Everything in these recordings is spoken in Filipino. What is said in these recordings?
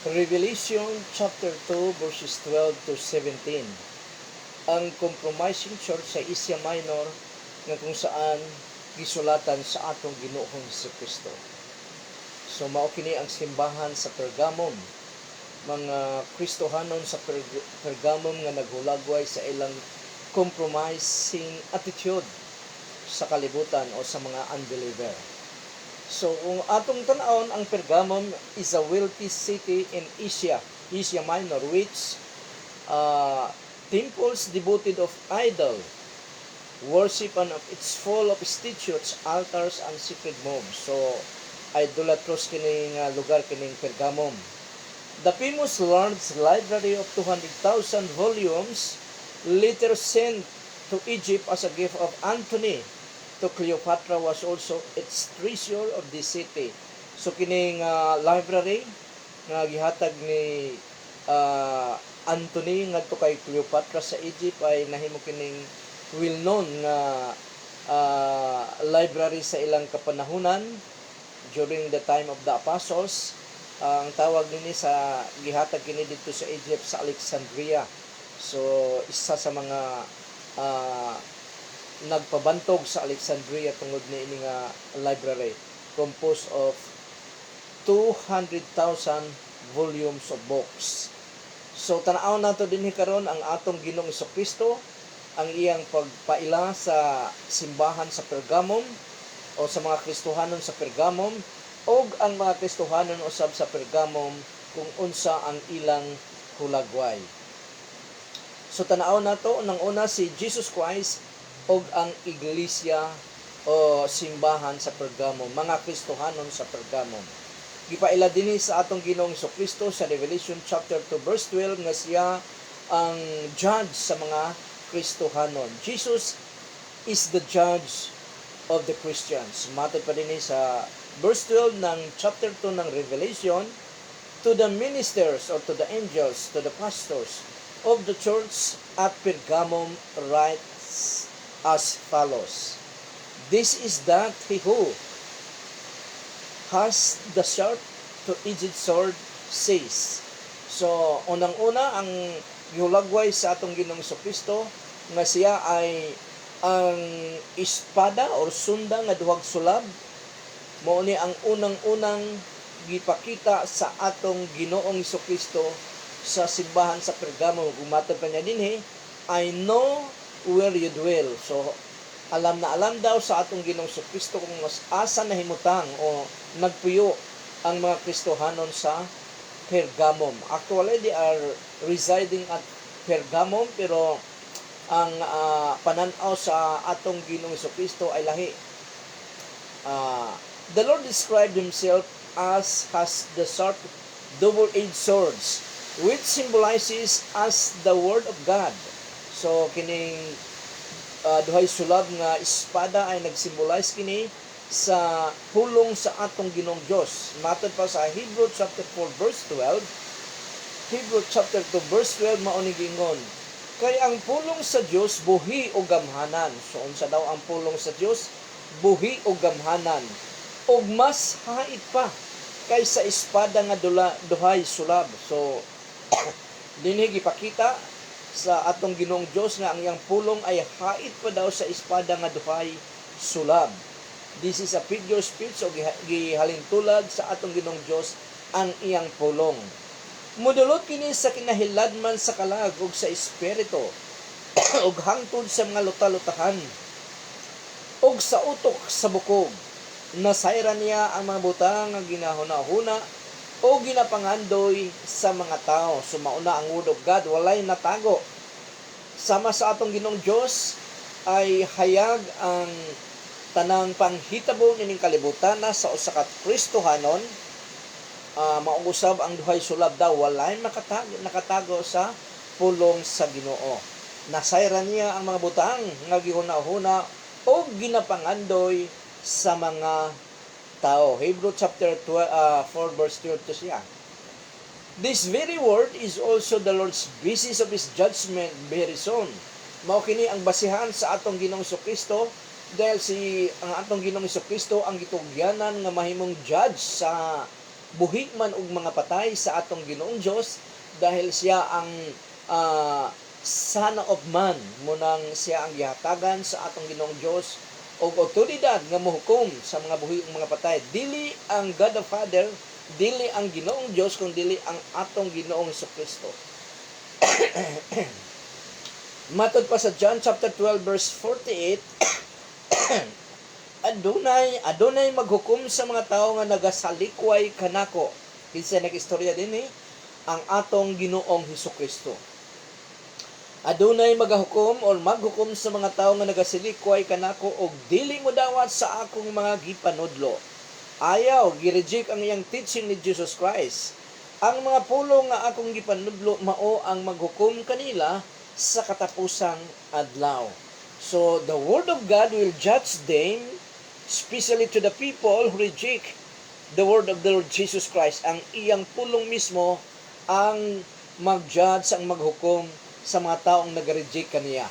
Revelation chapter 2 verses 12 to 17. Ang compromising church sa Asia Minor nga kung saan gisulatan sa atong Ginoong Jesucristo. So mao kini ang simbahan sa Pergamum. Mga Kristohanon sa Pergamum nga naghulagway sa ilang compromising attitude sa kalibutan o sa mga unbeliever. So, kung atong tanawon, ang Pergamum is a wealthy city in Asia Minor, which temples devoted of idol worship and it's full of statues, altars, and sacred moves. So, idolatros kining lugar kining Pergamum. The famous large library of 200,000 volumes later sent to Egypt as a gift of Antony to Cleopatra was also its treasure of the city. So kining library nga gihatag ni Antony ngadto kay Cleopatra sa Egypt ay nahimo kining well known nga library sa ilang kapanahunan during the time of the apostles. Ang tawag nini sa gihatag kini dito sa Egypt sa Alexandria. So isa sa mga nagpabantog sa Alexandria tungod ni ini nga library composed of 200,000 volumes of books. So tan-aw nato dinhi karon ang atong Ginoong Jesucristo, ang iyang pagpaila sa simbahan sa Pergamum o sa mga Kristohanon sa Pergamum og ang mga Kristohanon usab sa Pergamum kung unsa ang ilang hulagway. So tan-aw nato nang una si Jesus Christ og ang iglesia o simbahan sa Pergamum, mga Kristohanon sa Pergamum. Gipaila dinhi sa atong Ginoong Jesucristo sa Revelation chapter 2 verse 12 nga siya ang judge sa mga Kristohanon. Jesus is the judge of the Christians. Matod pa dinhi sa verse 12 ng chapter 2 ng Revelation, to the ministers or to the angels, to the pastors of the church at Pergamum writes as follows. This is that he who has the sharp two-edged sword says. So, unang-una ang gihulagway sa atong Ginoong Jesucristo nga siya ay ang espada or sunda nga duhag sulab. Mao ni ang unang-unang gipakita sa atong Ginoong Jesucristo sa simbahan sa Pergamum. Gumatod pa niya dinhi, I know where you dwell. So, alam na alam daw sa atong Ginoong Jesucristo kung mas asa na himutang o nagpuyo ang mga Kristohanon sa Pergamum. Actually, they are residing at Pergamum, pero ang pananaw sa atong Ginoong Jesucristo ay lahi. The Lord described Himself as has the sharp double-edged swords, which symbolizes as the Word of God. So, kining duhay sulab nga espada ay nagsymbolize kini sa pulong sa atong Ginoong Dios. Matod pa sa Hebrew chapter 4 verse 12, Hebrew chapter 2 verse 12 mao ni gingon, kay ang pulong sa Dios buhi o gamhanan. So unsa daw ang pulong sa Dios? Buhi o gamhanan. Og mas hait pa kaysa espada nga duhay sulab. So dinhi gipakita sa atong Ginoong Dios nga ang iyang pulong ay hait pa daw sa espada nga duhay sulab. This is a figure speech o gihalintulad sa atong Ginoong Dios ang iyang pulong. Mudulot kini sa kinahiladman sa kalag ug sa espiritu ug hangtod sa mga luta-lutahan ug sa utok sa bukog. Nasayra niya ang mga butang nga ginahuna-huna o ginapangandoy sa mga tao. Sumauna ang Word of God, walay natago. Sama sa atong Ginoong Dios ay hayag ang tanang panghitabo nining kalibutan na sa usa ka Kristohanon. Maungusab ang duhay sulab daw, walay nakatago sa pulong sa Ginoo. Nasayra niya ang mga butang nga gihuna-huna o ginapangandoy sa mga tao. Hebrew chapter 4 verse 12 to siya. This very word is also the Lord's basis of His judgment very soon. Mao kini ang basihan sa atong Ginoong Jesucristo dahil ang atong Ginoong Jesucristo ang gitugyanan nga mahimong judge sa buhi man og mga patay sa atong Ginoong Dios dahil siya ang Son of Man, munang siya ang gihatagan sa atong Ginoong Dios og otoridad nga mohukom sa mga buhi ug mga patay. Dili ang God the Father, dili ang Ginoong Dios, kundi dili ang atong Ginoong Jesucristo. Matod pa sa John chapter 12 verse 48, Adunay maghukom sa mga tao nga nagasalikway kanako. Kinsa nag-istorya din ang atong Ginoong Hesukristo. Adunay magahukom or maghukom sa mga tao nga nagasalikway kanako og dili mo dawat sa akong mga gipanudlo. Ayaw gi-reject ang iyang teaching ni Jesus Christ. Ang mga pulong nga akong gipanudlo mao ang maghukom kanila sa katapusang adlaw. So the word of God will judge them, especially to the people who reject the word of the Lord Jesus Christ. Ang iyang pulong mismo ang mag-judge, ang maghukom sa mga taong nag-reject kaniya.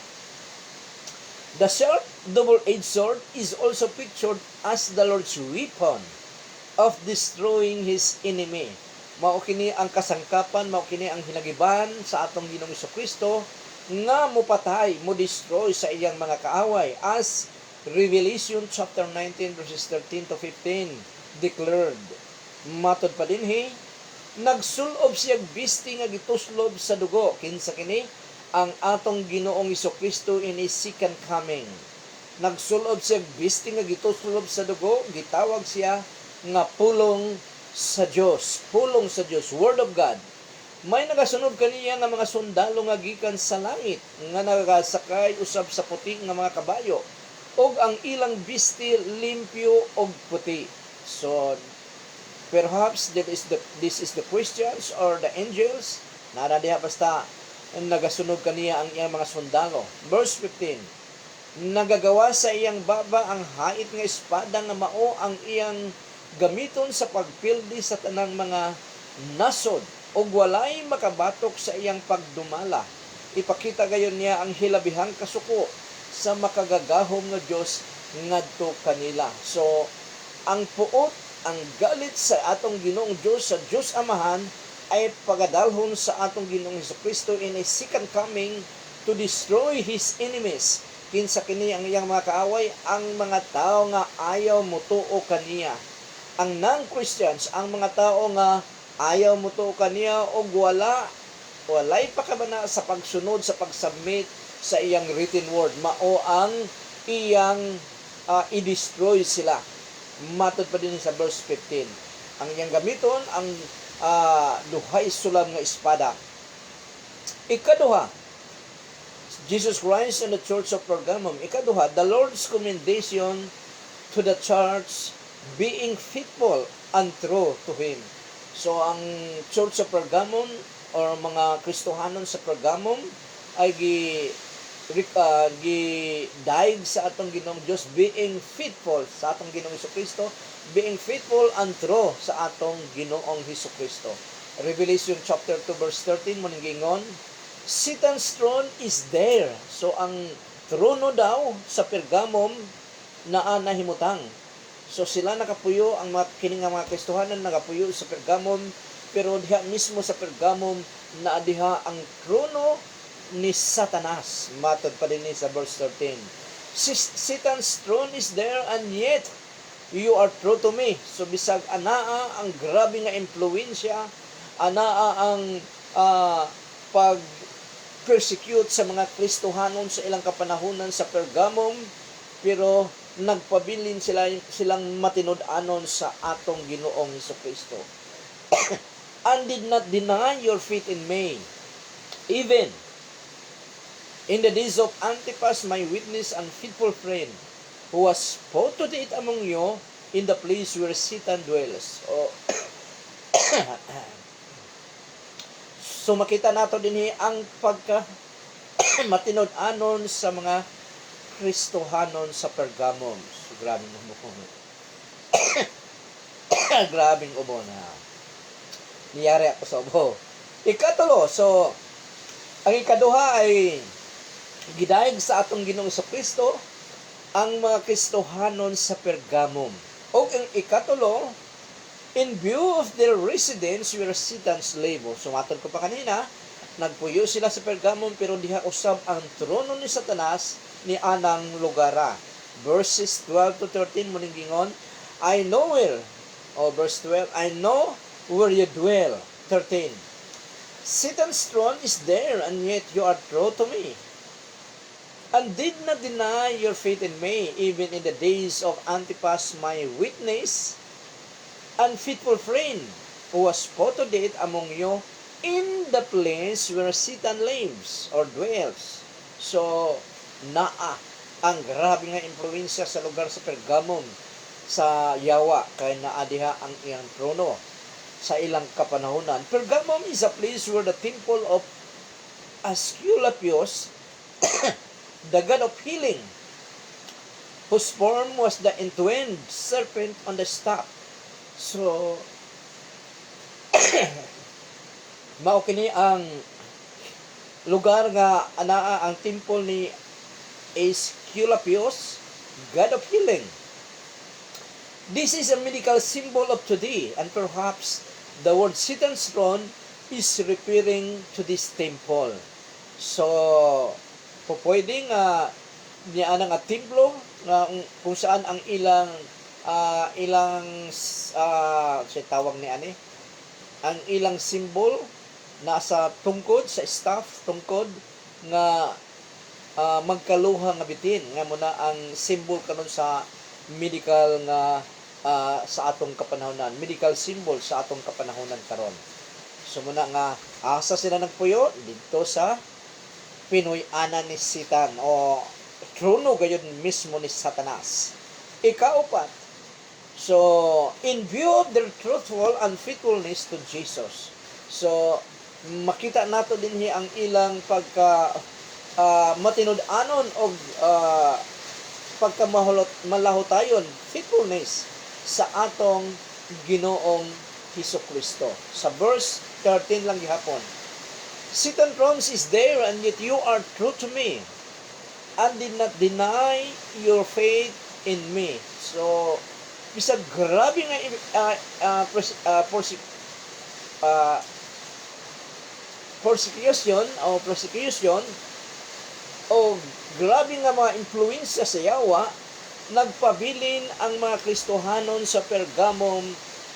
The sharp double-edged sword is also pictured as the Lord's weapon of destroying His enemy. Mao kini ang kasangkapan, mao kini ang hinagiban sa atong Ginoong Jesucristo nga mopatay, mo destroy sa iyang mga kaaway, as Revelation chapter 19 verses 13 to 15 declared. Matod pa dinhi, nagsulob siya bisti nga gituslob sa dugo. Kinsa kini? Ang atong Ginoong Jesucristo in His second coming. Nagsulob siya bisti nga gituslob sa dugo, gitawag siya nga pulong sa Dios. Pulong sa Dios, Word of God. May nagasunod kaniya nga mga sundalo nga gikan sa langit, nga nagasakay usab sa puti nga mga kabayo, og ang ilang bisti limpyo og puti. So perhaps this is the Christians or the angels. Nara diha basta nagasunod kaniya ang iyang mga sundalo. Verse 15, nagagawa sa iyang baba ang hait nga espada nga mao ang iyang gamiton sa pagpildi sa tanang mga nasod, ug walay makabatok sa iyang pagdumala. Ipakita gayon niya ang hilabihang kasuko sa makagagahom nga Dios ngadto kanila. So ang puot, ang galit sa atong Ginoong Dios, sa Dios Amahan, ay pagadalhon sa atong Ginoong Jesucristo in His second coming to destroy His enemies. Kinsa kini ang iyang mga kaaway? Ang mga tao nga ayaw mutuo kaniya. Ang non-Christians, ang mga tao nga ayaw mutuo kaniya og walay pakabana sa pagsunod, sa pag-submit sa iyang written word. Mao ang iyang i-destroy sila. Matod pa din sa verse 15. Ang iyang gamiton, ang duhay sulam nga espada. Ikaduha, Jesus Christ and the Church of Pergamum. Ikaduha, the Lord's commendation to the church being faithful and true to Him. So, ang Church of Pergamum or mga Kristohanon sa Pergamum ay gidaig sa atong Ginoong Dios, being faithful sa atong Ginoong Jesucristo, being faithful and true sa atong Ginoong Jesucristo. Revelation chapter 2 verse 13 mo gingon, Satan's throne is there. So ang trono daw sa Pergamum naa nahimutang. So sila nakapuyo, ang mga kining mga Kristohanon nakapuyo sa Pergamum, pero diha mismo sa Pergamum naa diha ang trono ni Satanas. Matod pa din sa verse 13. Satan's throne is there and yet you are true to me. So bisag anaa ang grabe nga impluwensya, anaa ang pag-persecute sa mga Kristohanon sa ilang kapanahunan sa Pergamum, pero nagpabilin silang matinud-anon sa atong Ginoong Jesucristo. And did not deny your faith in me, even in the days of Antipas, my witness and faithful friend, who was put to death among you in the place where Satan dwells. So makita nato dinhi ang pagka matinud-anon sa mga Kristohanon sa Pergamum. So, grabing umukong. Grabing ubo na. Niyari ako sa ubo. Ikatulo, so, ang ikaduha ay gidaig sa atong Ginoong Jesucristo ang mga Kristohanon sa Pergamum. O ang ikatulo, In view of their residence were Satan's labor. Sumatod ko pa kanina, nagpuyo sila sa Pergamon pero diha usab ang trono ni Satanas ni anang lugara. Verses 12 to 13 muning gingon, I know where, verse 12, I know where you dwell. 13, Satan's throne is there, and yet you are true to me, and did not deny your faith in me, even in the days of Antipas, my witness and faithful friend, who was put to death among you in the place where Satan lives or dwells. So, naa ang grabe nga impluensya sa lugar sa Pergamon, sa Yawa, kay naa diha ang iyang trono sa ilang kapanahonan. Pergamum is a place where the temple of Asclepius, the god of healing, whose form was the entwined serpent on the staff. So, mao kini ang lugar nga anaa ang temple ni Asclepius, god of healing. This is a medical symbol of today, and perhaps the word Satan's throne is referring to this temple. So, pwedeng niya nga templo nga kung saan ang ilang tawag ni ani, ang ilang symbol nasa tungkod, sa staff tungkod nga magkaluha nga bitin nga muna ang symbol kanon sa medical nga sa atong kapanahonan, medical symbol sa atong kapanahonan karon. So muna nga asa sila nagpuyo dito sa Pinoy-anan ni Satan o trono gayud mismo ni Satanas. Ikaupat, so in view of their truthful and faithfulness to Jesus, so makita nato dinhi ang ilang pagka matinud-anon og pagkamalahotayon, faithfulness sa atong Ginoong Hesukristo. Sa verse 13 lang gihapon, Satan promise is there, and yet you are true to me, and did not deny your faith in me. So, bisag grabe nga persecution o grabe nga mga impluensya sa Yawa, nagpabilin ang mga Kristohanon sa Pergamum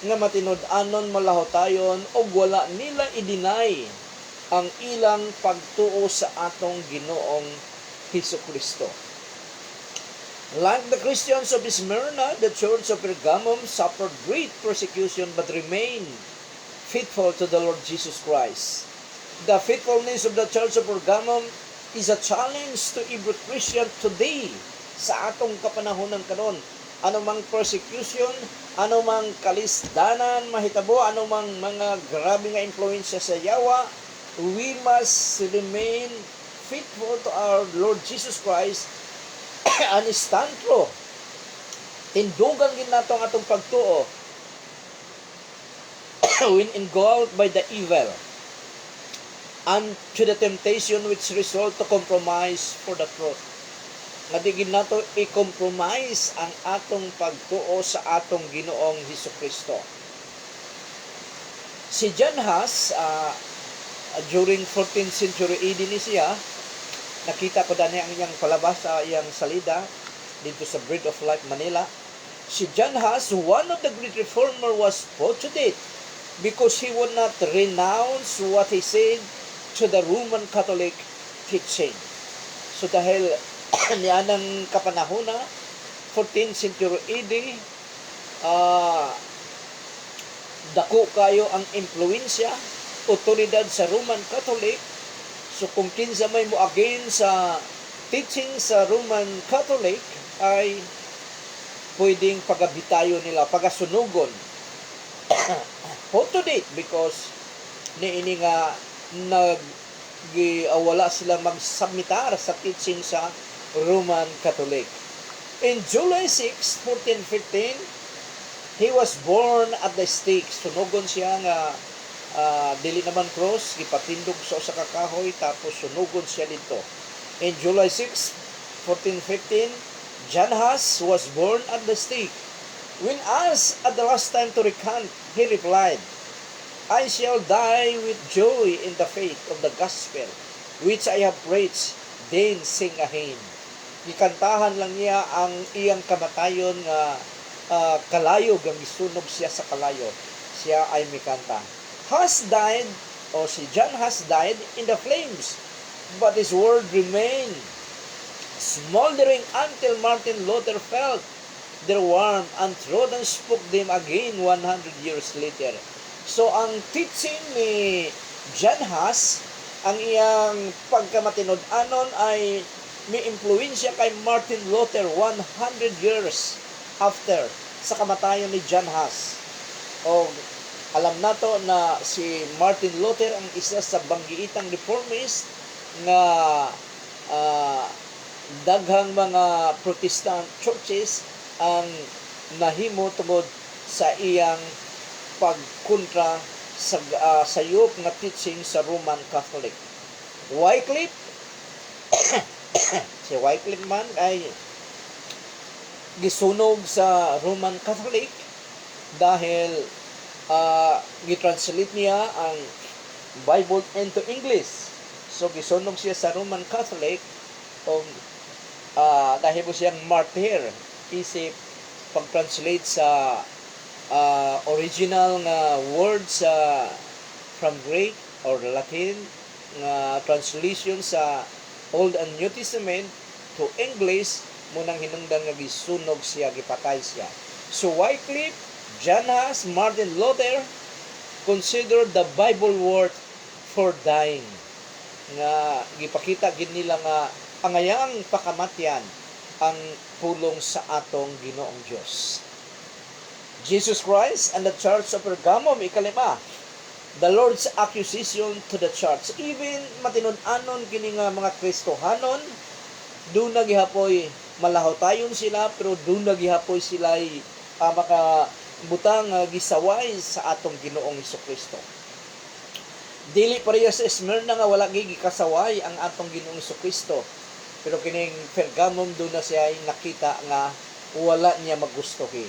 nga matinud-anon malahotayon o wala nila i-deny ang ilang pagtuo sa atong Ginoong Hesukristo. Like the Christians of Smyrna, the church of Pergamum suffered great persecution but remained faithful to the Lord Jesus Christ. The faithfulness of the church of Pergamum is a challenge to every Christian today sa atong kapanahonan karon. Anumang persecution, anumang kalisdanan mahitabo, anumang mga grabe nga impluensya sa Yawa, we must remain faithful to our Lord Jesus Christ and stand true. Tindugan gid nato ang atong pagtuo when engulfed by the evil and to the temptation which result to compromise for the truth. Nga di gid nato i-compromise ang atong pagtuo sa atong Ginoong Hesukristo. Si John Huss, during 14th century AD ni siya, nakita ko dani ang iyang palabas sa iyang salida dito sa Bread of Life, Manila. Si John Huss, one of the great reformer, was put to death because he would not renounce what he said to the Roman Catholic teaching. So dahil nianang kapanahona, 14th century AD, dako kayo ang impluensya, otoridad sa Roman Catholic. So kung kinsa may moagin sa teaching sa Roman Catholic, ay pwedeng pagabitayo nila, pagasunugon. Put to date because niini nga wala sila magsubmitar sa teaching sa Roman Catholic. In July 6, 1415, he was born at the stake. Sunugon siya nga dili naman cross, gipatindog sa kakahoy, tapos sunugon siya dito. In July 6, 1415, John Huss was born at the stake. When asked at the last time to recant, he replied, I shall die with joy in the faith of the gospel, which I have preached, then sing a hymn. Gikantahan lang niya ang iyang kamatayon nga kalayo, ang isunog siya sa kalayo. Siya ay mikanta. Has died, o si John has died in the flames, but his word remained smoldering until Martin Luther felt their warmth and wrote and spoke them again 100 years later. So, ang teaching ni John Huss, ang iyang pagkamatinud-anon ay may impluensya kay Martin Luther 100 years after sa kamatayon ni John Huss. O, alam nato na si Martin Luther ang isa sa banggiitang reformist nga daghang mga Protestant churches ang nahimo tungod sa iyang pagkontra sa sayop nga teaching sa Roman Catholic. Wycliffe si Wycliffe man ay gisunog sa Roman Catholic dahil gitranslate niya ang Bible into English. So gisunog siya sa Roman Catholic o dahil po siyang martyr isip pag-translate sa original nga words from Greek or Latin nga translation sa Old and New Testament to English munang hinungdan nga gisunog siya, gipatay siya. So Wycliffe, John Huss, Martin Luther considered the Bible worth for dying. Nga gipakita gid nila nga angayang pakamatyan ang pulong sa atong Ginoong Dios. Jesus Christ and the Church of Pergamum, 5, the Lord's accusation to the church. Even matinud-anon kini nga mga Kristohanon, doon nagihapoy malahotayon sila, pero doon nagihapoy sila makabutang gisaway sa atong Ginoong Hesukristo. Dili pareha sa Smyrna nga wala gigikasaway ang atong Ginoong Hesukristo. Pero kining Pergamum doon na siya nakita nga wala niya magustuhi.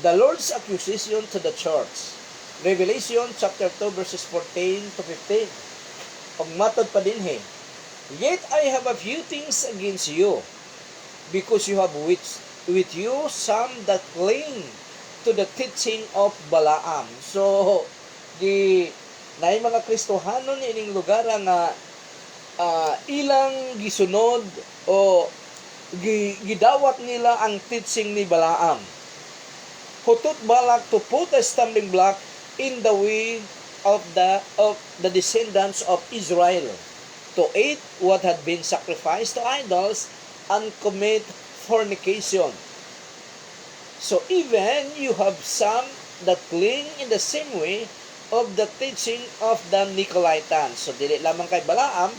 The Lord's accusation to the church. Revelation chapter 2 verses 14 to 15. Pagmatod pa din Yet I have a few things against you, because you have with you some that cling to the teaching of Balaam. So, na mga Kristohanon ining lugar nga ilang gisunod o gidawat nila ang teaching ni Balaam. Hutot balak to put a stumbling block in the way of the descendants of Israel, to eat what had been sacrificed to idols and commit fornication. So even you have some that cling in the same way of the teaching of the Nicolaitans. So dili lamang kay Balaam,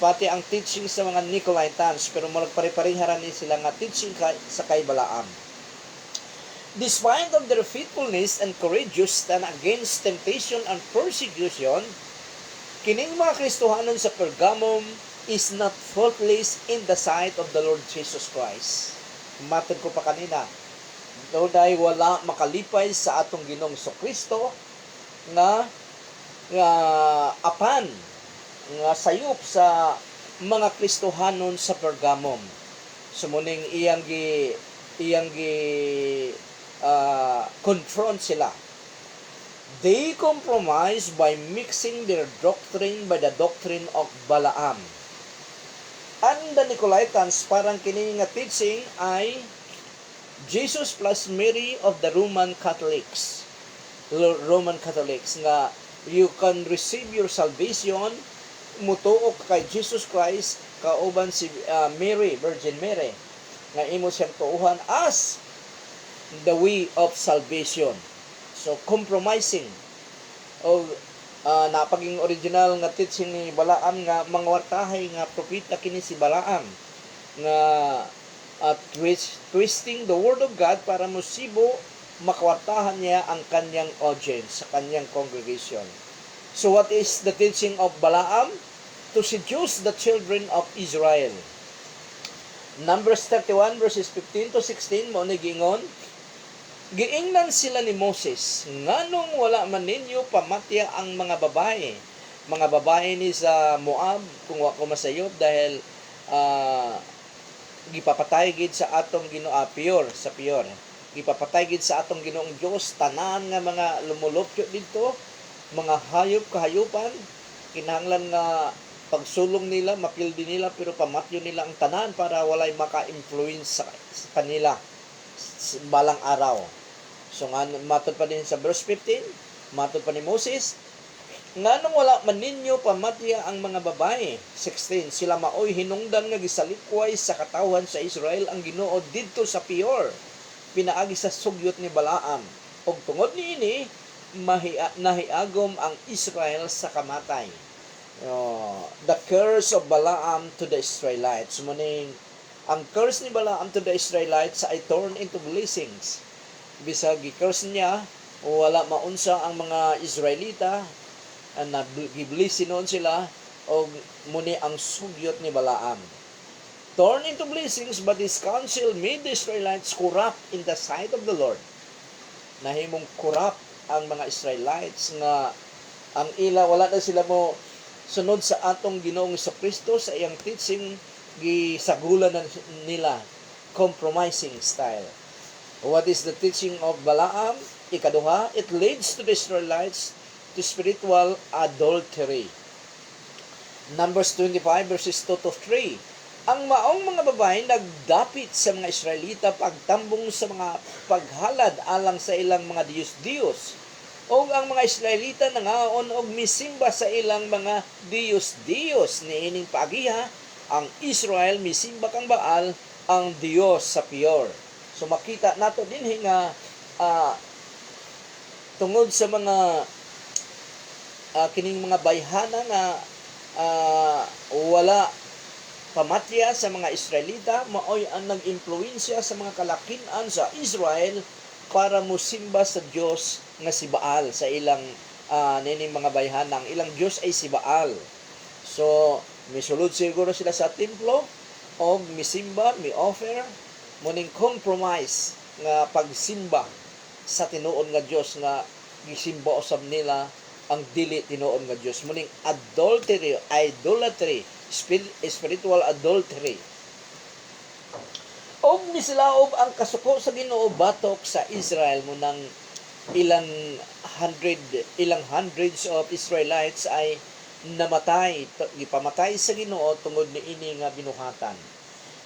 pati ang teaching sa mga Nicolaitans, pero magpare-pareharan ni sila nga teaching sa kay Balaam. Despite of their faithfulness and courageous stand against temptation and persecution, kining mga Kristohanon sa Pergamum is not faultless in the sight of the Lord Jesus Christ. Matod ko pa kanina, dahil wala makalipay sa atong Ginoong Kristo nga apan nga sayop sa mga Kristohanon sa Pergamum. Sumuning iyang confront sila. They compromise by mixing their doctrine by the doctrine of Balaam. And the Nicolaitans, parang kini nga teaching ay Jesus plus Mary of the Roman Catholics. Roman Catholics nga you can receive your salvation mutuok kay Jesus Christ kauban si Mary, Virgin Mary, nga imo siyang tuuhan as the way of salvation. So compromising o napaging original nga teaching ni Balaam nga mangwartahay nga propeta kini si Balaam nga twisting the word of God para mosibo makwartahan niya ang kanyang audience sa kanyang congregation. So what is the teaching of Balaam? To seduce the children of Israel. Numbers 31 verses 15 to 16 mo ni gingon, Giingnan sila ni Moses, nganong wala man ninyo pamatya ang mga babae. Mga babae ni sa Moab, kung wa ko masayop, dahil ah, gipapatay gid sa atong Ginoo, sa Pior. Gipapatay gid sa atong Ginoong Dios tanan nga mga lumulupyo dito, mga hayop kahayupan, kinahanglan nga pagsulong nila, mapildi nila, pero pamatyo nila ang tanan para walay maka-influence sa kanila balang araw. So nga matod pa din sa verse 15, matod pa ni Moses, nganong wala man ninyo pamatya ang mga babae. 16, sila maoy hinungdan nga gisalikway sa katawan sa Israel ang Ginoo didto sa Peor, pinaagi sa sugyot ni Balaam. Og tungod niini nahiagom ang Israel sa kamatay. The curse of Balaam to the Israelites. Muning ang curse ni Balaam to the Israelites ay turned into blessings. Bisag gi-curse niya, wala maunsa ang mga Israelita, na giblisi noon sila, o muni ang sugyot ni Balaam. Torn into blessings, but his counsel made the Israelites corrupt in the sight of the Lord. Nahimong corrupt ang mga Israelites nga ang ila, wala na sila mo sunod sa atong Ginoong Kristo sa iyang teaching, gisagulan na nila compromising style. What is the teaching of Balaam? Ikaduha, it leads to the Israelites to spiritual adultery. Numbers 25 verses 2 to 3. Ang maong mga babae nagdapit sa mga Israelita pagtambong sa mga paghalad alang sa ilang mga Diyos-Diyos. O ang mga Israelita nangaon og misimba sa ilang mga Diyos-Diyos. Niining paagiha, ang Israel misimba kang Baal, ang Diyos sa Peor. So makita nato din nga tungod sa mga kining mga bayhana nga wala pamatya sa mga Israelita, maoy ang nag-impluwensya sa mga kalakinan sa Israel para musimba sa Diyos nga si Baal sa ilang nining mga bayhana. Ang ilang Diyos ay si Baal. So misulod siguro sila sa templo o misimba, mi-offer, muning compromise nga pagsimba sa tinuon nga Diyos nga gisimba usab nila ang dili tinuon nga Diyos. Muning adultery, idolatry, spiritual adultery. Og misilaob ang kasuko sa Ginoo batok sa Israel, munang ilang hundreds of Israelites ay namatay, gipamatay sa Ginoo tungod niini nga binuhatan.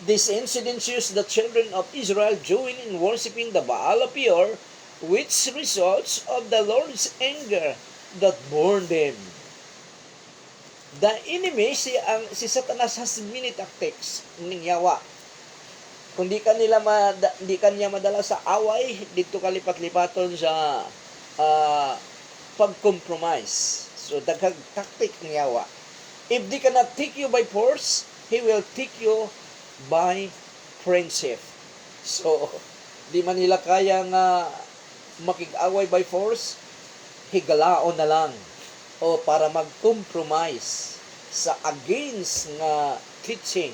This incident shows the children of Israel join in worshiping the Baal of Peor, which results of the Lord's anger that burned them. The enemy, si Satanas has many tactics ning yawa. Kung di ka niya madala sa away, dito kalipat-lipaton sa pag-compromise. So daghang tactic ng yawa. If di cannot take you by force, he will take you by friendship. So di man nila kaya nga makig-away by force, higalaon na lang o para mag-compromise sa against nga teaching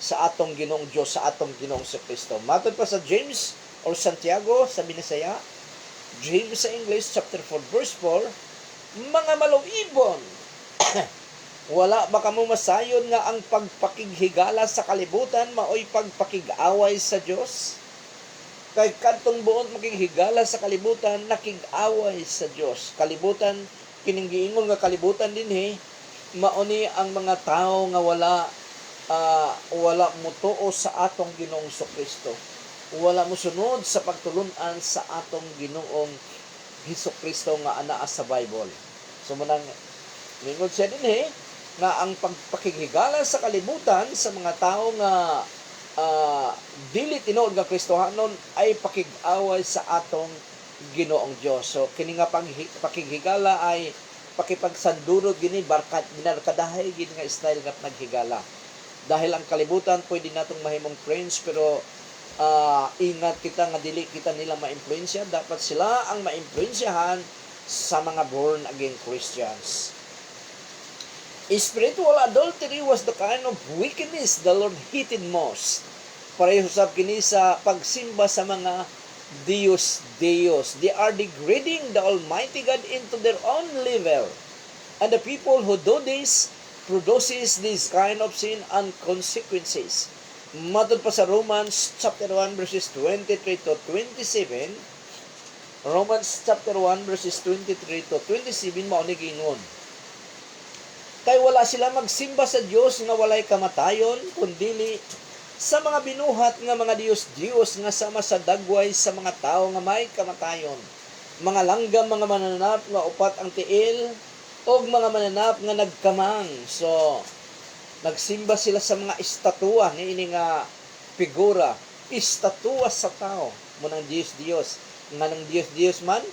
sa atong Ginoong Diyos, sa atong Ginoong Kristo. Matod pa sa James or Santiago sa Binisaya, James sa English chapter 4 verse 4, mga maluibon, wala ba kamo masayon nga ang pagpakighigala sa kalibutan maoy pagpakig-away sa Diyos? Kay kadtong buot makighigala sa kalibutan, nakig-away sa Diyos. Kalibutan, kining giingon nga kalibutan din mauni ang mga tao nga wala mutuo sa atong Ginoong Kristo. Wala musunod sa pagtulunan sa atong Ginoong Kristo nga anaa sa Bible. So munang mingon siya din nga ang pagpakighigala sa kalibutan sa mga tao nga dili tinuod nga Kristohanon ay pakig-away sa atong Ginoong Dios. So kini nga pakighigala ay pakipagsandurod gini binarkadahay gini nga style nga naghigala. Dahil ang kalibutan pwede natong mahimong friends, pero ingat kita nga dili kita nila ma-influensya. Dapat sila ang ma-influensyahan sa mga born again Christians. Spiritual adultery was the kind of wickedness the Lord hated most. Pareho sab kini sa pagsimba sa mga Deus Deus. They are degrading the Almighty God into their own level. And the people who do this produces this kind of sin and consequences. Matod pa sa Romans chapter 1 verses 23 to 27, Romans chapter 1 verses 23 to 27 mao ni gingon. Kay wala sila magsimba sa Dios nga walay kamatayon, kundili sa mga binuhat nga mga Diyos nga sama sa dagway sa mga tao nga may kamatayon. Mga langgam, mga mananap nga upat ang tiil, og mga mananap nga nagkamang. So, nagsimba sila sa mga estatwa niini nga figura, estatwa sa tao, munang Diyos nga ng Diyos man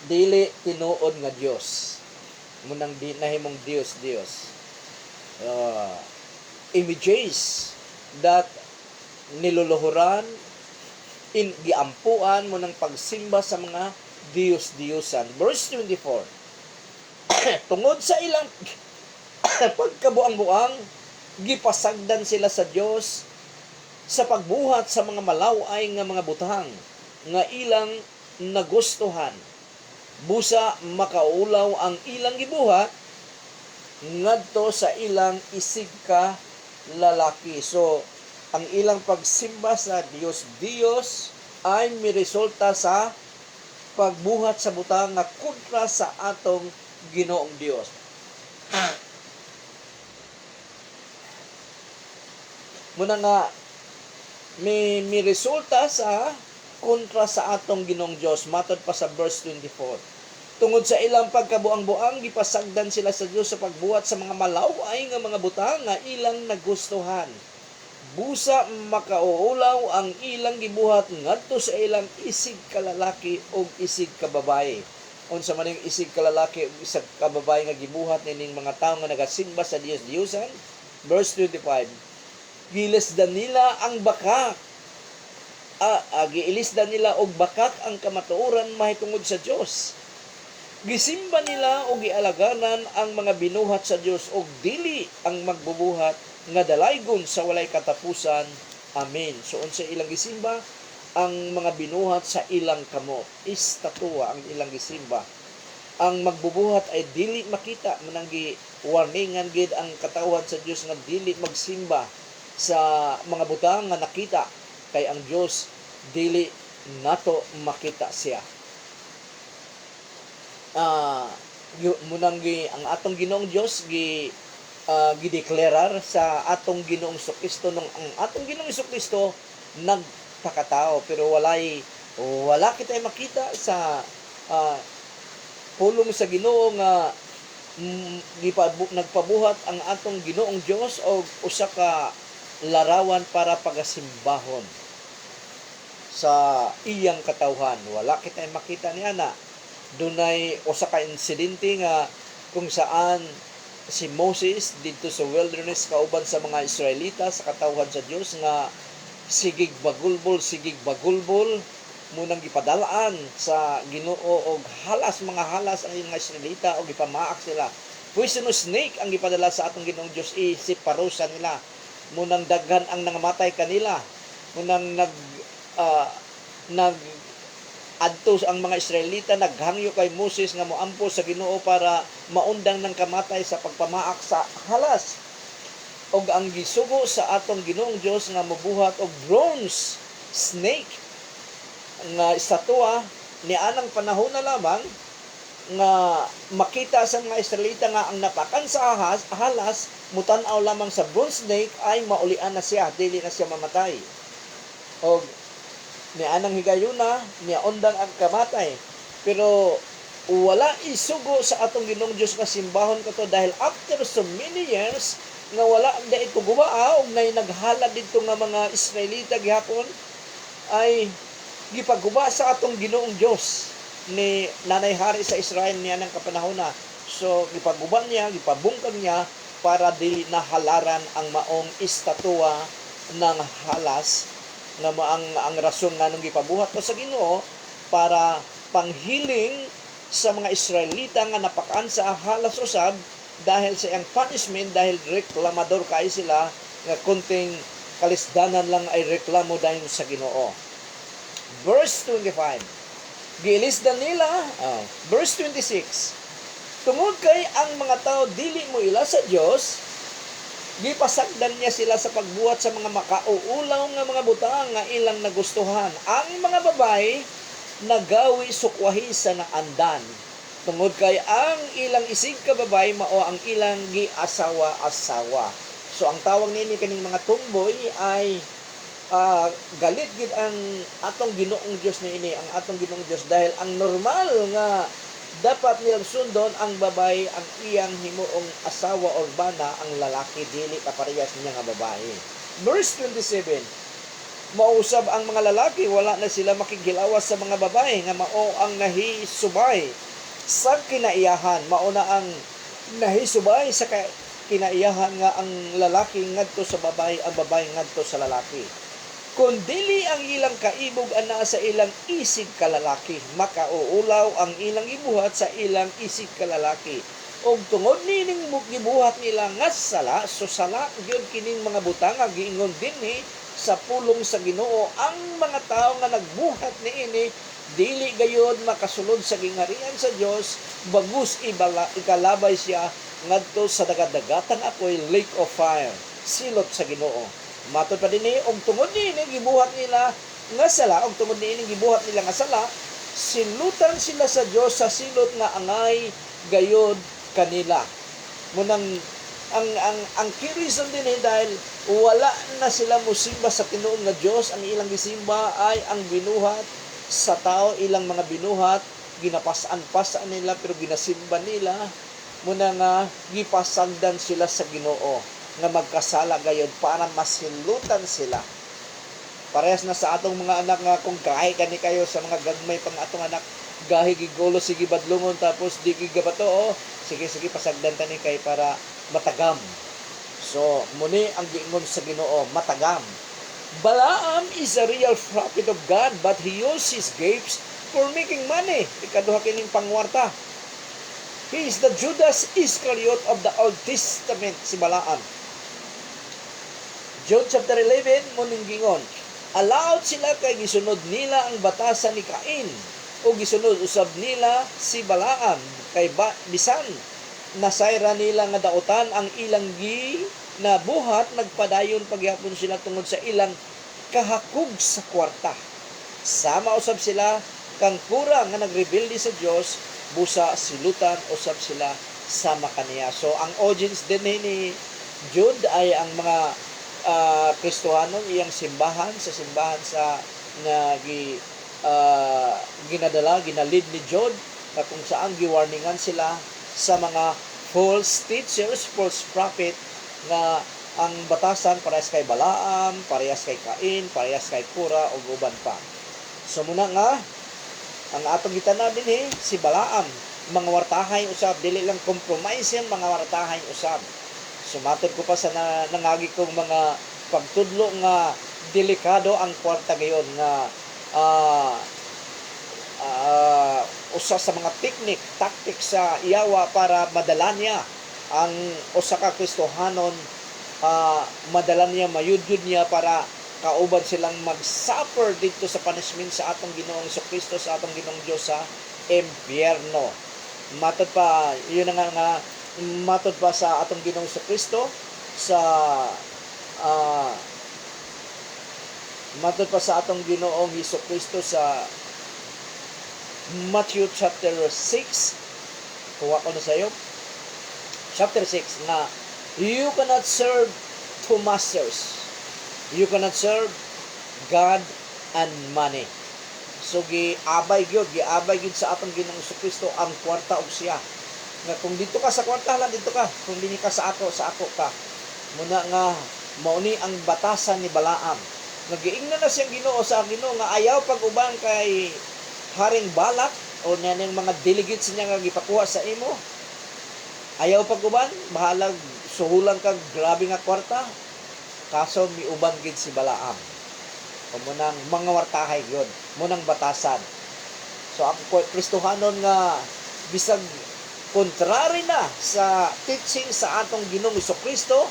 dili tinuod nga Dios. Munang di nahimong Diyos. Images that niluluhuran in giampuan mo ng pagsimba sa mga Diyos-Diyosan. Verse 24. Tungod sa ilang pagkabuang-buang, gipasagdan sila sa Dios sa pagbuhat sa mga malaway nga mga butang nga ilang nagustuhan. Busa makaulaw ang ilang gibuhat ngadto sa ilang isig ka lalaki. So, ang ilang pagsimba sa Diyos ay miresulta sa pagbuhat sa butang nga kontra sa atong Ginoong Dios. Muna nga may resulta sa kontra sa atong Ginoong Dios. Matod pa sa verse 24. Tungod sa ilang pagkabuang-buang, gipasagdan sila sa Dios sa pagbuhat sa mga malaway nga mga butang nga ilang nagustuhan. Busa makauulaw ang ilang gibuhat ngadto sa ilang isig kalalaki o isig kababaye. Unsa man yung isig kalalaki o isig kababaye nga gibuhat nining mga tawo nga nagasimba sa Diyos-Diyosan. Verse 25. Gilisdan nila ang bakak. Giilisdan nila og bakak ang kamatuoran mahitungod sa Dios. Gisimba nila o gialaganan ang mga binuhat sa Dios og dili ang magbubuhat nga dalaygon sa walay katapusan. Amen. So unsa ilang gisimba? Ang mga binuhat sa ilang kamot, estatwa ang ilang gisimba. Ang magbubuhat ay dili makita, mananggi warningan gid ang katawan sa Dios nga dili magsimba sa mga butang nga nakita, kay ang Dios dili nato makita siya. Munanggi ang atong Ginoong Dios gideklarar sa atong Ginoong Kristo nung ang atong Ginoong Kristo nagpakatao, pero wala kitay makita sa pulong sa Ginoo nga nagpabuhat ang atong Ginoong Dios og usa ka larawan para pagasimbahon sa iyang katawhan. Wala kitay makita niya na dunay usa ka insidente nga kung saan si Moses dito sa wilderness kauban sa mga Israelita sa katawhan sa Dios nga sigig bagulbol munang gipadalaan sa Ginoo og mga halas ang mga Israelita og gipamaak sila. Poisonous snake ang gipadala sa atong Ginoong Dios, isip parusa nila. Munang daghan ang nangamatay kanila. Munang adto ang mga Israelita naghangyo kay Moses nga moampo sa Ginoo para maundang ng kamatay sa pagpamaak sa halas. Og ang gisugo sa atong Ginoong Dios nga mobuhat og bronze snake nga estatwa ni anang panahon na lamang nga makita sa mga Israelita nga ang napakan sa halas mutan-aw lamang sa bronze snake ay maulian na siya, dili na siya mamatay. Og ni anang higayuna niya undang ang kamatay, pero wala isugo sa atong Ginoong Dios nga simbahon kato dahil after so many years nga wala da ito gumaa og nay naghalad dito nga mga Israelita gihapon ay gipaguba sa atong Ginoong Dios ni nanay hari sa Israel niya ng kapanahon na. So gipaguba niya, gipabungkag niya para dili na halaran ang maong estatwa ng halas nga ang rason nga nung gipabuhat pa sa Ginoo para panghiling sa mga Israelita nga napakaan sa halas usab dahil sa iyang punishment, dahil reklamador kay sila nga kunting kalisdanan lang ay reklamo dahil sa Ginoo. Verse 25. Giilisdan nila, verse 26. Tungod kay ang mga tao dili mo ila sa Dios, gipasagdan niya sila sa pagbuhat sa mga makauulaw nga mga butang nga ilang nagustuhan. Ang mga babae nagawi sukwahi sa naandan. Tungod kay ang ilang isig ka babae mao ang ilang giasawa-asawa. So ang tawag nini kaning mga tumboy ay galit gid ang atong Ginoong Dios niini, ang atong Ginoong Dios, dahil ang normal nga dapat nilang sundon ang babae ang iyang himuong asawa or bana, ang lalaki dili kaparehas niya nga babae. Verse 27. Mausab ang mga lalaki, wala na sila makigilawas sa mga babae nga mao ang nahisubay sa kinaiyahan. Mao na ang nahisubay sa kinaiyahan nga ang lalaki ngadto sa babae, ang babae ngadto sa lalaki. Kung dili ang ilang kaibog ana sa ilang isig kalalaki, makauulaw ang ilang gibuhat sa ilang isig kalalaki. Og tungod nining gibuhat nila nga sala, so sala gyud kining mga butang nga giingon dinhi sa pulong sa Ginoo. Ang mga tao nga nagbuhat niini dili gayud makasulod sa gingarian sa Dios, bagus ikalabay siya ngadto sa dagat-dagatang apoy, lake of fire, silot sa Ginoo. Matod pa dinhi og tungod niini gibuhat nila nga sala, og tungod niini gibuhat nila nga sala, silutan sila sa Dios sa silot nga angay gayod kanila. Munang ang key reason dinhi dahil wala na sila mosimba sa tinuod nga Dios, ang ilang gisimba ay ang binuhat sa tao, ilang mga binuhat ginapasan-pasan nila pero ginasimba nila. Muna nga gipasagdan sila sa Ginoo nga magkasala gayud para masilutan sila. Parehas na sa atong mga anak nga kung gahi kani kayo sa mga gagmay pang atong anak, gahi gigulo sige badlungon tapos di gigabato, sige pasagdan tani kay para matagam. So muni ang giingon sa Ginoo, matagam. Balaam is a real prophet of God, but he used his gifts for making money. Ikaduha kining pangwarta. He is the Judas Iscariot of the Old Testament, si Balaam. John chapter 11, muning gingon, allowed sila kay gisunod nila ang batasan ni Cain, o gisunod usab nila si Balaam, kay bisan nasayra nila nga dautan ang ilang nabuhat, nagpadayon pagyapon sila tungod sa ilang kahakog sa kwarta. Sama usab sila kang pura nga nagrebelde sa Dios, busa silutan usab sila sama kaniya. So ang audience din ni Jude ay ang mga Kristohanon, iyang simbahan sa ginalid ni Jude, na kung saan giwarningan sila sa mga false teachers, false prophet, nga ang batasan parehas kay Balaam, parehas kay Cain, parehas kay Kora, o uban pa. So muna nga ang atong gitanan dinhi si Balaam, mga wartahay usab, dili lang compromise yan, mga wartahay usab. Sumatod ko pa sa nangagi kong mga pagtudlo nga delikado ang kwarta gayon, nga usa sa mga tactic sa iyawa para madala niya ang usa ka Kristohanon, madala niya, mayudjud niya para kauban silang mag-suffer dito sa punishment sa atong Ginoong Kristo, sa atong Ginoong Dios sa impyerno. Matod pa, yun nga matod pa sa atong Ginoong Kristo sa matod pa sa atong Ginoong Kristo sa Matthew chapter 6. Kuha ko na sa iyo. Chapter 6 na you cannot serve two masters. You cannot serve God and money. So giabay gyud sa atong Ginoong Kristo ang kwarta ug siya. Nga kung dito ka sa kwarta lang, dito ka. Kung dili ka sa ako ka. Muna nga mauni ang batasan ni Balaam. Nagiingnan na siyang Ginoo sa Ginoo nga ayaw pag-uban kay Haring Balak o naning mga delegates niya nga gipakuha sa imo. Ayaw pag-uban, bahalag suhulan kag grabe nga kwarta. Kaso miuban gid si Balaam. O munang mga wartahay yun, munang batasan. So ang Kristohanon nga bisag kontrary na sa teaching sa atong Ginoong Kristo,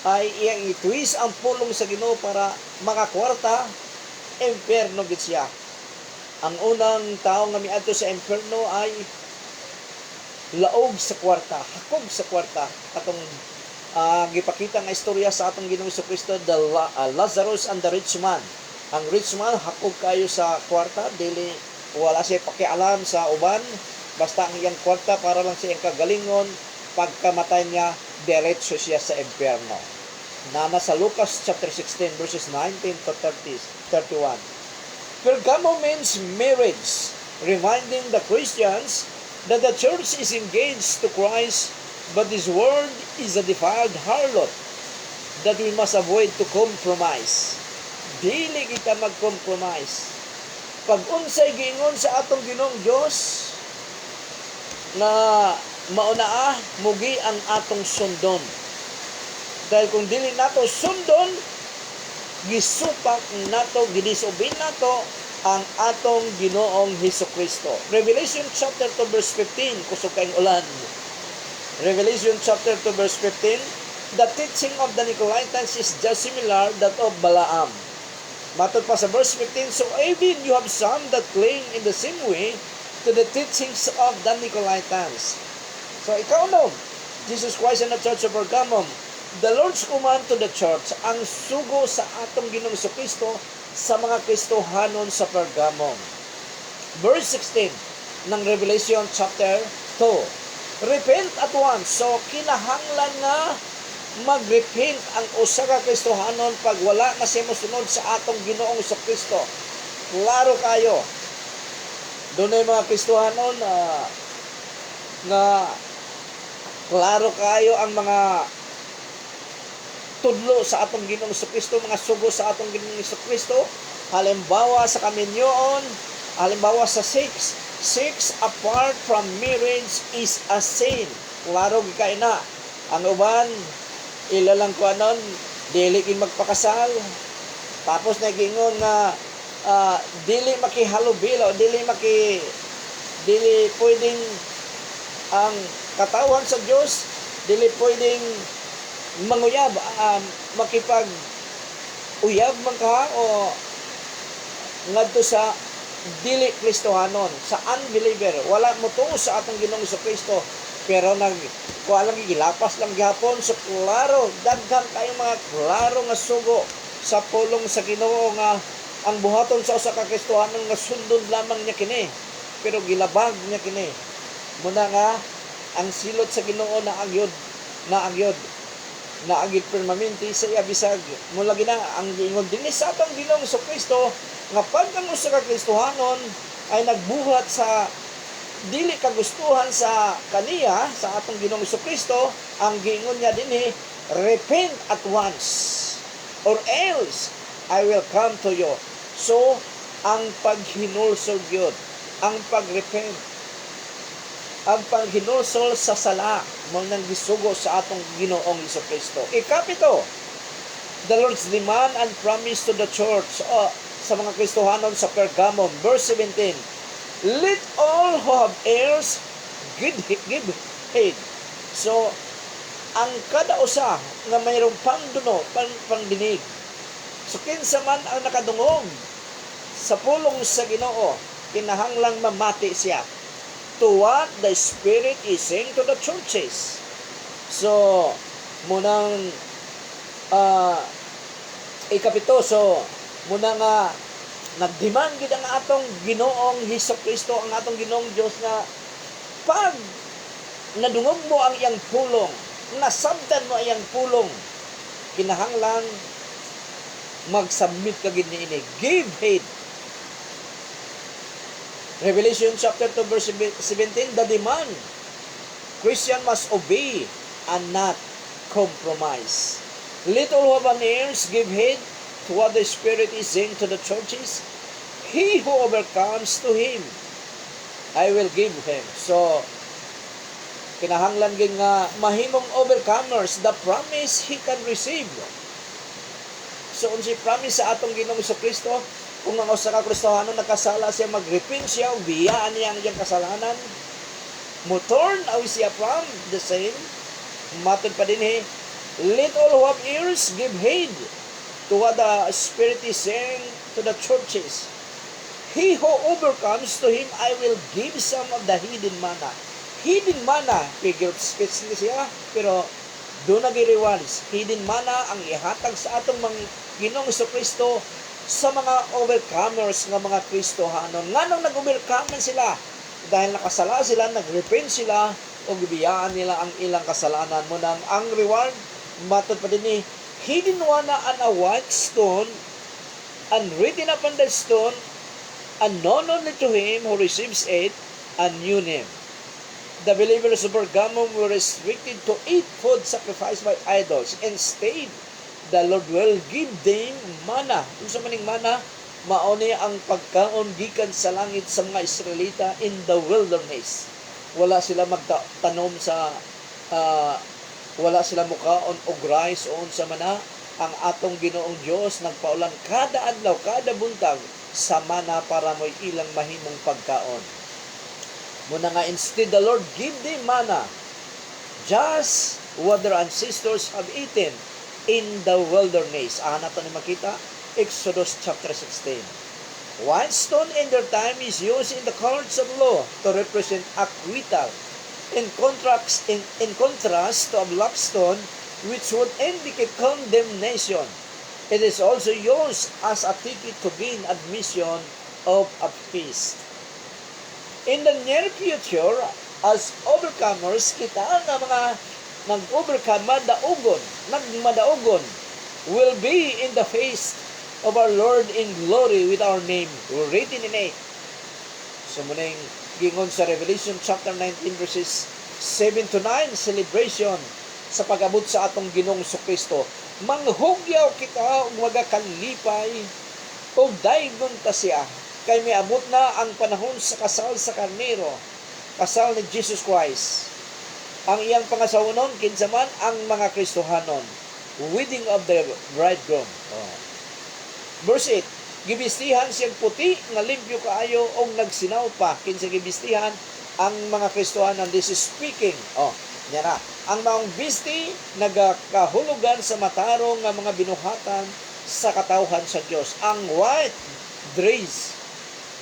ay iyang itwis ang pulong sa Ginoo para makakwarta, impyerno gid siya. Ang unang tao nga miadto sa impyerno ay laog sa kwarta, hakog sa kwarta. Katong gipakita nga istorya sa atong Ginoong Kristo, Lazarus and the rich man. Ang rich man hakog kayo sa kwarta, dili wala siya pakialam sa uban, basta ang iyang kwarta para lang sa iyang kagalingon. Pagkamatay niya, diretso siya sa impyerno. Nasa Lucas chapter 16 verses 19 to 31. Pergamo means marriage, reminding the Christians that the church is engaged to Christ, but this world is a defiled harlot that we must avoid to compromise. Dili kita mag-compromise. Pag unsay giingon sa atong Ginoong Dios na mauna mugi ang atong sundon. Dahil kung dili nato sundon, gisupak nato, gidisobey nato ang atong Ginoong Hesukristo. Revelation chapter 2 verse 15, kusog kaing ulan. Revelation chapter 2 verse 15, the teaching of the Nicolaitans is just similar that of Balaam. Matod pa sa verse 15, so even you have some that cling in the same way to the teachings of the Nicolaitans. So ikaw no, Jesus Christ and the Church of Pergamum, the Lord's command to the church, ang sugo sa atong Ginoong Kristo sa mga Kristohanon sa Pergamum. Verse 16 ng Revelation chapter 2. Repent at once. So kinahanglan nga mag-repent ang usa ka Kristohanon pag wala na siya mosunod sa atong Ginoong Kristo. Klaro kayo. Doon ay mga Kristohanon na klaro kayo ang mga tudlo sa atong Ginoong Kristo, mga sugo sa atong Ginoong Kristo. Halimbawa sa kaminyoon, halimbawa sa sex apart from marriage is a sin. Klaro gikay na. Ang uban ilalang ko anon, dili kin magpakasal. Tapos nagingon nga dili makihalubilo, dili pwedeng ang katawan sa Dios, dili pwedeng manguyab, makipag uyab man ka o ngadto sa dili Kristohanon, sa unbeliever. Wala mo to sa atong Ginoong Kristo, pero kuha lang gilapas lang gihapon. So klaro, daghan kayong mga klaro nga sugo sa pulong sa Ginoo nga ang buhaton sa usa ka Kristohanon nga sundon lamang niya kini, pero gilabag niya kini. Muna nga ang silot sa Ginoo na agid permanente sa iya bisag mula gina ang giingon dinhi sa atong Ginoong Kristo nga pag ang usa ka Kristohanon ay nagbuhat sa dili kagustuhan sa kaniya sa atong Ginoong Kristo, ang giingon niya dinhi, repent at once or else I will come to you. So ang paghinulsol gyud, ang pagrepent, ang paghinulsol sa sala mo nang gisugo sa atong Ginoong Kristo. Ikapito, the Lord's demand and promise to the church sa mga Kristohanon sa Pergamum, verse 17. Let all who have ears give heed. So ang kada usa nga mayroong pangduno, pangdinig. So kinsa man ang nakadungog sa pulong sa Ginoo, kinahanglang mamati siya to what the Spirit is saying to the churches. So munang ikapito, so muna nga nagdemand gid ang atong Ginoong Hesukristo, ang atong Ginoong Dios nga pag nadungog mo ang iyang pulong, nasabtan mo ang iyang pulong, kinahanglan mag-submit ka gid niini. Give heed. Revelation chapter 2 verse 17, the demand, Christian must obey and not compromise. Little who have an ears, give heed to what the Spirit is saying to the churches. He who overcomes, to him I will give him. So kinahanglan gyud nga mahimong overcomers, the promise he can receive. So unsay promise sa atong Ginoong Kristo, kung ang usa ka Kristohanon nagkasala siya, mag-repent siya, biyaan niya ang iyang kasalanan, mo-turn away siya from the same. Matod pa din let all who have ears give heed to what the Spirit is saying to the churches. He who overcomes, to him I will give some of the hidden manna. Hidden manna, figure of speech ni siya, pero doon nag-rewards. Hidden manna ang ihatag sa atong mga Ginoong Kristo sa mga overcomers ng mga Kristohanon. Nga nung nag-overcome sila, dahil nakasala sila, nag-repent sila, o gibiyaan nila ang ilang kasalanan mo nang ang reward, matod pa din ni, hidden manna on a white stone, and written upon the stone, and known only to him who receives it, a new name. The believers of Pergamum were restricted to eat food sacrificed by idols. Instead, the Lord will give them manna. Kung sa maning manna, mauni ang pagkaon gikan sa langit sa mga Israelita in the wilderness. Wala sila magtanom sa wala sila mukaon og rice o sa mana. Ang atong Ginoong Dios nagpaulan kada adlaw, kada buntag sa mana para mo'y ilang mahimong pagkaon. Muna nga, instead the Lord give them manna, just what their ancestors have eaten in the wilderness. Nato ni makita, Exodus chapter 16. White stone in their time is used in the courts of law to represent acquittal. In contrast to a black stone, which would indicate condemnation. It is also used as a ticket to gain admission of a feast. In the near future, as overcomers, kita nga mga nag-overcome, nagmadaogon, will be in the face of our Lord in glory with our name written in it. So muning gingon sa Revelation chapter 19 verses 7 to 9, celebration sa pag-abot sa atong Ginoong Kristo. Manghugyaw kita og magakalipay o daygon ta siya, kay miabot na ang panahon sa kasal sa karnero, kasal ni Jesus Christ. Ang iyang pangasawanon kinsa man ang mga Kristohanon, wedding of the bridegroom. Verse 8, gibistihan siyang puti nga limpyo kaayo og nagsinaw pa. Kinsa gibistihan ang mga Kristohanon. This is speaking. Nya na. Ang maong bisti nagakahulugan sa matarong nga mga binuhatan sa katawhan sa Dios. Ang white dress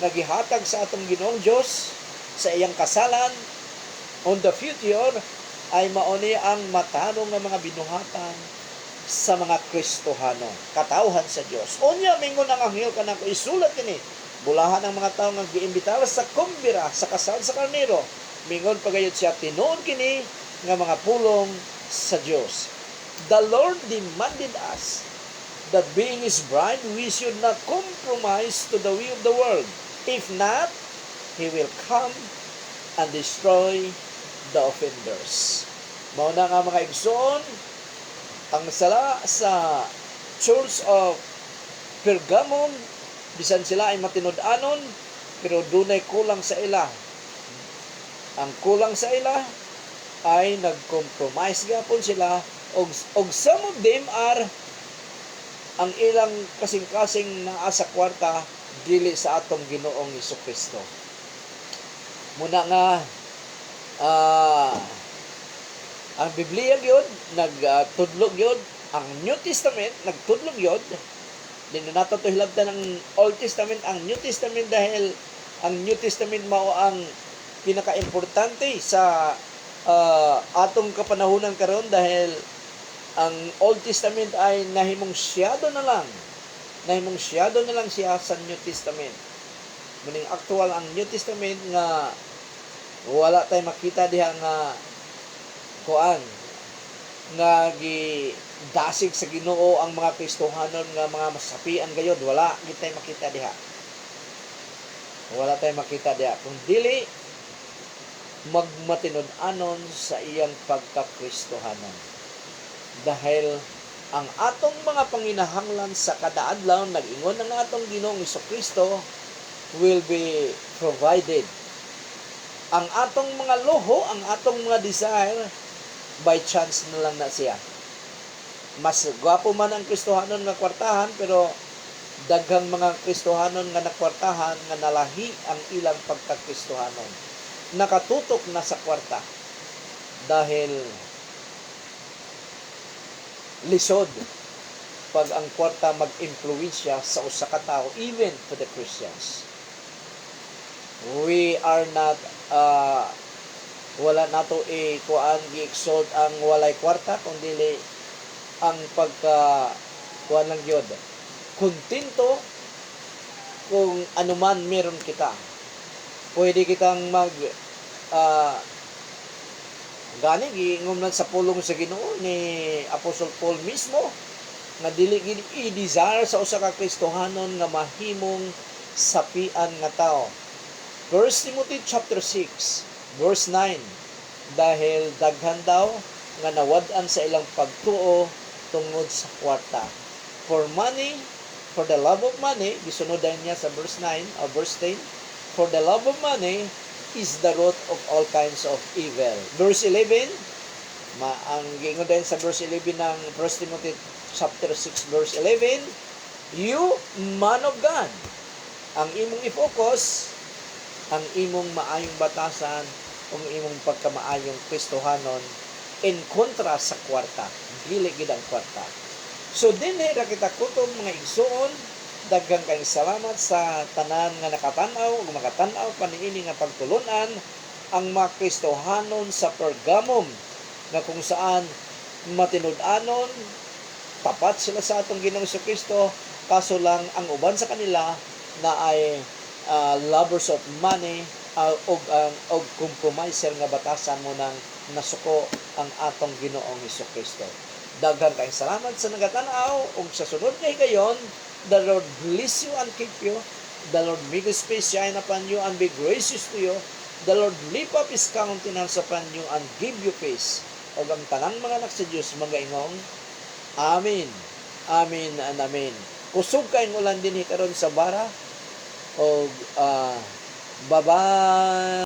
nagihatag sa atong Ginoong Dios sa iyang kasalan on the future ay mauni ang matarong nga mga binuhatan sa mga Kristohano, katawhan sa Dios. Unya mingon ang anghel kanako isulat kini, bulahan ang mga tawo nga giimbitar sa kumbira sa kasal sa karnero. Mingon pagayod siya, tinuod kini nga mga pulong sa Dios. The Lord demanded us that being His bride, we should not compromise to the way of the world. If not, He will come and destroy the offenders. Mao na nga mga igsoon, ang sala sa Church of Pergamum, bisan sila ay matinud-anon, pero dunay kulang sa ila. Ang kulang sa ila ay nag-compromise gapon sila, og some of them are ang ilang kasing-kasing naa sa kwarta dili sa atong Ginoong Kristo. Muna nga ang Biblia gyud nagtudlog gyud, ang New Testament nagtudlog gyud. Dinto nato to hilabtan ng Old Testament, ang New Testament, dahil ang New Testament mao ang pinaka-importante sa atong kapanahunan karon, dahil ang Old Testament ay nahimong siyado na lang siya sa New Testament. Muning actual ang New Testament nga wala tay makita diha nga kuan nga gidasig sa Ginoo ang mga Kristohanon nga mga masapian gayud, wala gid tay makita diha. Wala tay makita diha kung dili magmatinud-anon sa iyang pagka-Kristohanon. Dahil ang atong mga panginahanglan sa kada adlaw, nag-ingon ang atong Ginoong Kristo, will be provided. Ang atong mga loho, ang atong mga desire, by chance na lang na siya. Mas gwapo man ang Kristohanon nga kwartahan, pero daghang mga Kristohanon nga nakwartahan nga nalahi ang ilang pagka-Kristohanon. Nakatutok na sa kwarta dahil lisod pag ang kwarta mag-impluwensya sa usa ka tawo, even to the Christians. We are not wala nato kuan gi-exalt ang walay kwarta, kundi ang pagka kuan lang gyud, kontento kung anuman meron kita. Pwede kitang mag gani giingom lang sa pulong sa Ginoo ni Apostle Paul mismo, nga dili gid i-desire sa usa ka Kristohanon nga mahimong sapian nga tao. 1 Timothy chapter 6 verse 9, dahil daghan daw nga nawad-an sa ilang pagtuo tungod sa kwarta. For money, for the love of money, gisunodan niya sa verse 9 o verse 10, for the love of money is the root of all kinds of evil. Verse 11, ang gingon din sa verse 11 ng 1 Timothy chapter 6 verse 11, you man of God, ang imong i-focus, ang imong maayong batasan, o imong pagkamaayong Kristohanon in kontra sa kwarta. Dili gid ang kwarta. So dinhi ra kita kutob mga igsoon, daghang kayong salamat sa tanan nga nakatan-aw ug makatan-aw paniini nga pagtulunan ang mga Kristohanon sa Pergamum, na kung saan matinud-anon, tapat sila sa atong Ginoong Kristo, kaso lang ang uban sa kanila na ay lovers of money og compromiser nga batasan mo nang nasuko ang atong Ginoong Kristo. Daghang kayong salamat sa nagatan-aw, ug sa sunod nga higayon, the Lord bless you and keep you. The Lord make His face shine upon you and be gracious to you. The Lord lift up His countenance upon you and give you peace. O ang tanang mga anak sa Diyos, magaingong, Amen. Amen and Amen. Kusog kayong ulan din karon sa bara. O bye-bye.